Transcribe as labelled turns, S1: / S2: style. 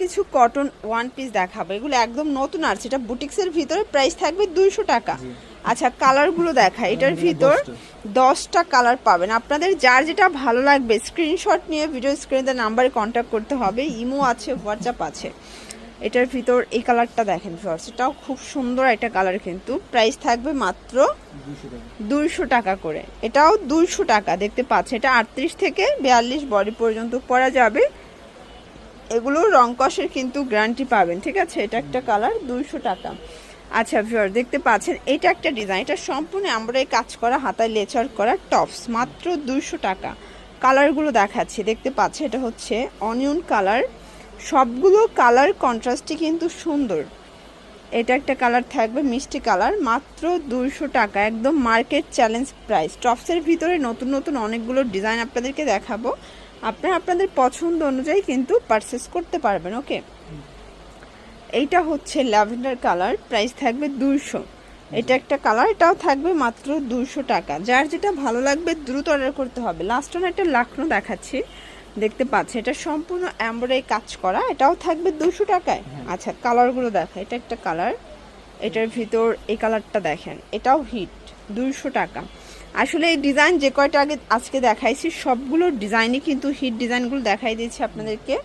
S1: কিছু cotton one piece দেখাবো, এগুলো একদম নতুন আর সেটা বুটিক্সের ভিতরে, প্রাইস থাকবে 200 টাকা। আচ্ছা কালারগুলো দেখা, এটার ভিতর 10টা কালার পাবেন। আপনাদের যার যেটা ভালো লাগবে স্ক্রিনশট নিয়ে ভিডিও স্ক্রিনে নাম্বারে কন্ট্যাক্ট করতে হবে, ইমো আছে, হোয়াটসঅ্যাপ আছে। এটার ভিতর এই কালারটা দেখেন ফ্রেন্ডস, এটাও খুব সুন্দর একটা কালার, কিন্তু প্রাইস থাকবে মাত্র 200 টাকা করে। এটাও 200 টাকা দেখতে পাচ্ছেন, এটা 38 থেকে 42 বডি পর্যন্ত পরা যাবে। এগুলো রং কষের কিন্তু গ্যারান্টি পাবেন, ঠিক আছে। এটা একটা কালার 200 টাকা। আচ্ছা ভিউয়ার দেখতে পাচ্ছেন এটা একটা ডিজাইন, এটা সম্পূর্ণ এমব্রয়ডারি কাজ করা, হাতায় লেচার করা টপস, মাত্র 200 টাকা। কালারগুলো দেখাচ্ছি, দেখতে পাচ্ছেন এটা হচ্ছে অনিয়ন কালার, সবগুলো কালার কন্ট্রাস্টই কিন্তু সুন্দর। এটা একটা কালার থাকবে মিষ্টি কালার, মাত্র 200 টাকা, একদম মার্কেট চ্যালেঞ্জ প্রাইস। টপসের ভিতরে নতুন নতুন অনেকগুলো ডিজাইন আপনাদেরকে দেখাবো, আপনারা আপনাদের পছন্দ অনুযায়ী কিন্তু পারচেস করতে পারবেন। ওকে, এইটা হচ্ছে ল্যাভেন্ডার কালার, প্রাইস থাকবে 200। এটা একটা কালার, এটাও থাকবে মাত্র 200 টাকা। যার যেটা ভালো লাগবে দ্রুত অর্ডার করতে হবে। লাস্ট ওয়ান একটা লাখনো দেখাচ্ছি, দেখতে পাচ্ছি এটা সম্পূর্ণ এমব্রয়ডারি কাজ করা, এটাও থাকবে 200 টাকায়। আচ্ছা কালারগুলো দেখা, এটা একটা কালার, এটার ভিতর এই কালারটা দেখেন, এটাও হিট, 200 টাকা। আসলে এই ডিজাইন যে কয়টা আগে আজকে দেখাইছি সবগুলো ডিজাইনই কিন্তু হিট ডিজাইনগুলো দেখাই দিয়েছি আপনাদেরকে।